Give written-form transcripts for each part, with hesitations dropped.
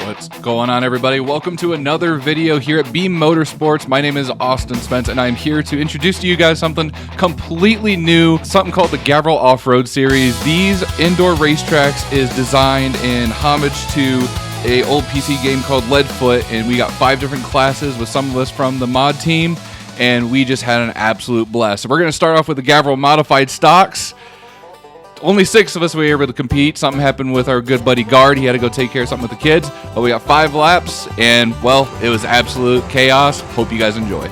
What's going on, everybody? Welcome to another video here at Beam Motorsports. My name is Austin Spence, and I'm here to introduce to you guys something completely new, something called the Gavil Off-Road Series. These indoor racetracks is designed in homage to a old PC game called Leadfoot, and we got 5 different classes with some of us from the mod team, and we just had an absolute blast. So we're going to start off with the Gavil Modified Stocks. Only 6 of us were able to compete. Something happened with our good buddy Guard. He had to go take care of something with the kids. But we got 5 laps, and, well, it was absolute chaos. Hope you guys enjoy.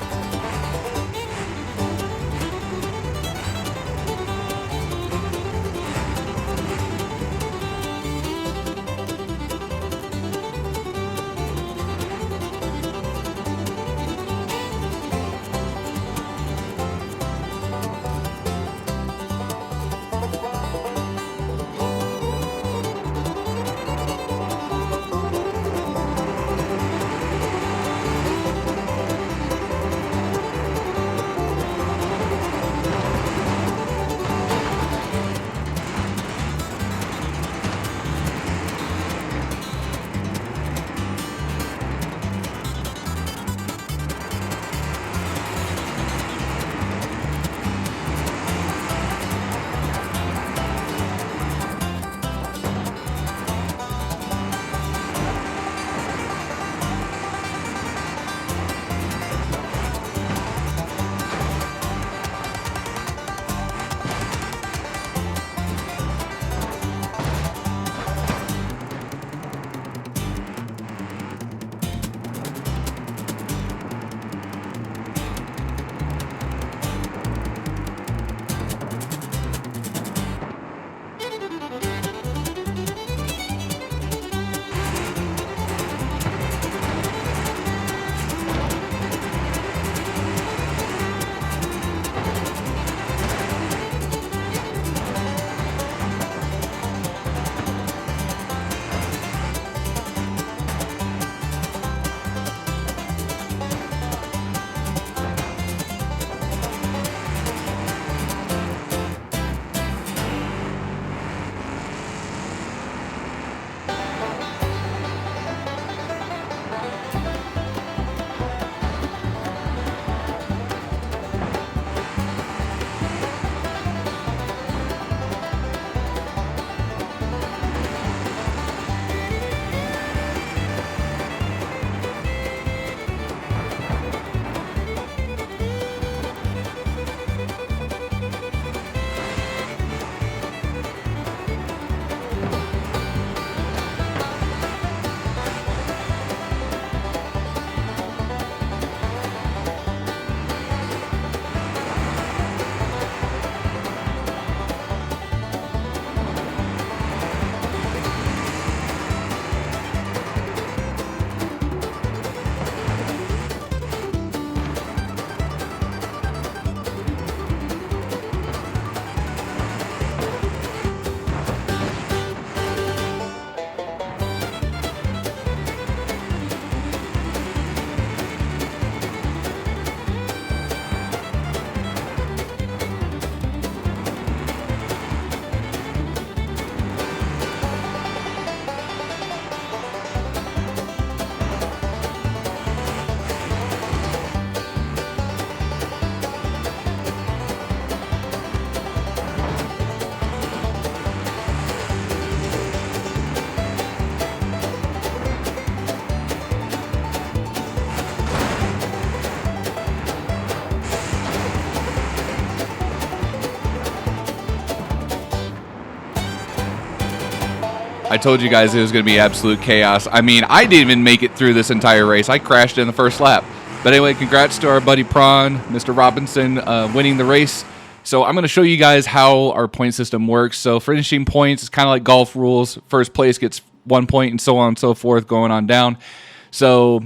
I told you guys it was going to be absolute chaos. I mean, I didn't even make it through this entire race. I crashed in the first lap. But anyway, congrats to our buddy Prawn, Mr. Robinson, winning the race. So I'm going to show you guys how our point system works. So finishing points is kind of like golf rules. First place gets 1 point and so on and so forth going on down. So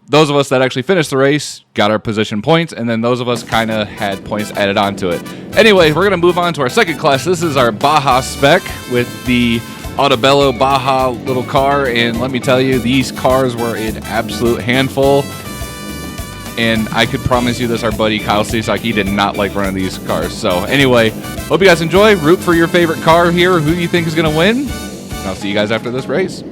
those of us that actually finished the race got our position points, and then those of us kind of had points added onto it. Anyway, we're going to move on to our second class. This is our Baja spec with the Autobello Baja little car, and let me tell you, these cars were an absolute handful. And I could promise you this, our buddy Kyle Cisak, he did not like running these cars. So anyway, hope you guys enjoy. Root for your favorite car here, who you think is going to win. And I'll see you guys after this race.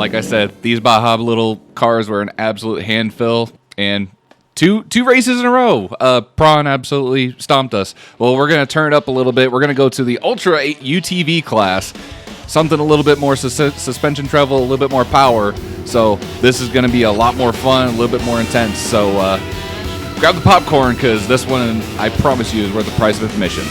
like I said, these Baja little cars were an absolute handfill, and two races in a row. Prawn absolutely stomped us. Well, we're going to turn it up a little bit. We're going to go to the Ultra 8 UTV class. Something a little bit more suspension travel, a little bit more power. So this is going to be a lot more fun, a little bit more intense. So grab the popcorn, because this one, I promise you, is worth the price of admission.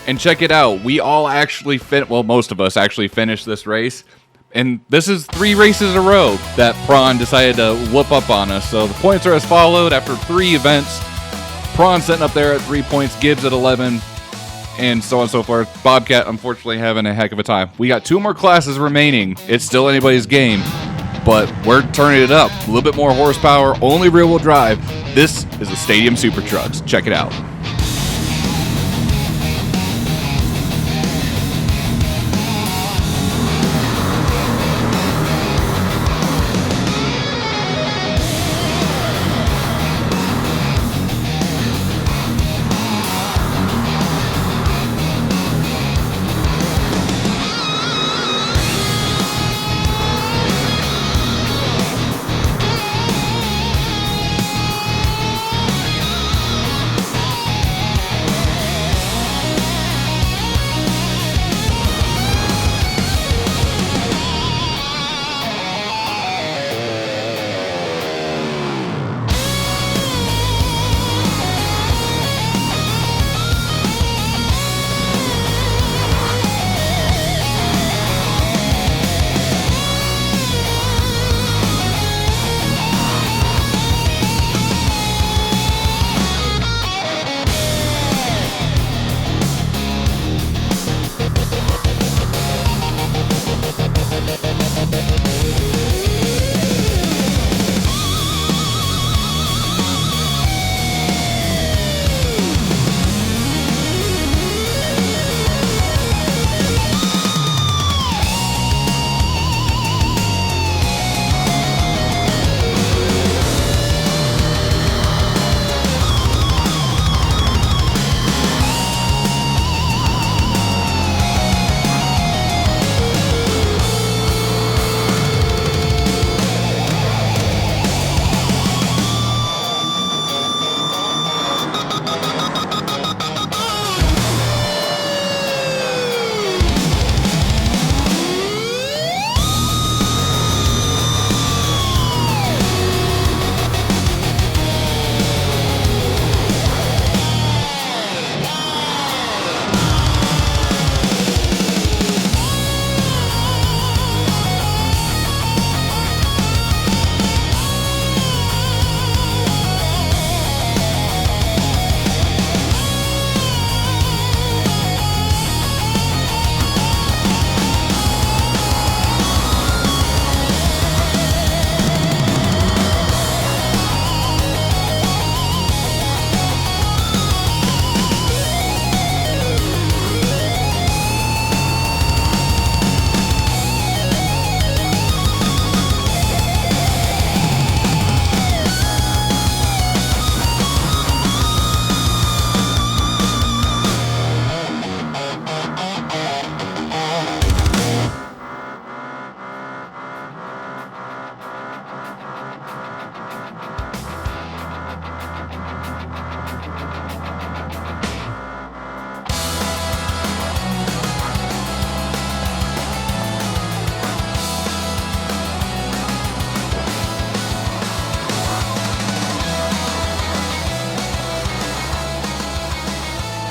And check it out. We all actually most of us actually finished this race. And this is 3 races in a row that Prawn decided to whoop up on us. So the points are as followed after 3 events. Prawn sitting up there at 3 points, Gibbs at 11, and so on and so forth. Bobcat, unfortunately, having a heck of a time. We got 2 more classes remaining. It's still anybody's game, but we're turning it up. A little bit more horsepower, only rear-wheel drive. This is the Stadium Super Trucks. Check it out.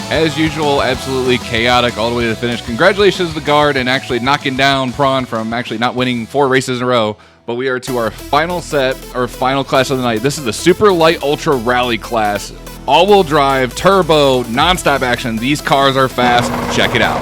As usual, absolutely chaotic all the way to the finish. Congratulations to the guard and actually knocking down Prawn from actually not winning 4 races in a row. But we are to our final set, our final class of the night. This is the Super Light Ultra Rally class. All-wheel drive, turbo, non-stop action. These cars are fast. Check it out.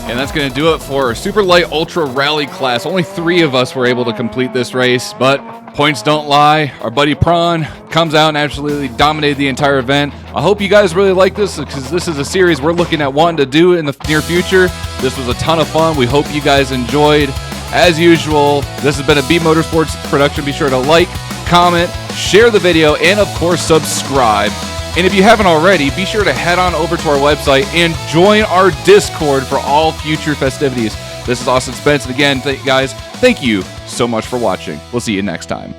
And that's going to do it for our Super Light Ultra Rally class. Only 3 of us were able to complete this race, but points don't lie. Our buddy Prawn comes out and absolutely dominated the entire event. I hope you guys really like this, because this is a series we're looking at wanting to do in the near future. This was a ton of fun. We hope you guys enjoyed. As usual, this has been a B Motorsports production. Be sure to like, comment, share the video, and of course, subscribe. And if you haven't already, be sure to head on over to our website and join our Discord for all future festivities. This is Austin Spence, and again, guys, thank you so much for watching. We'll see you next time.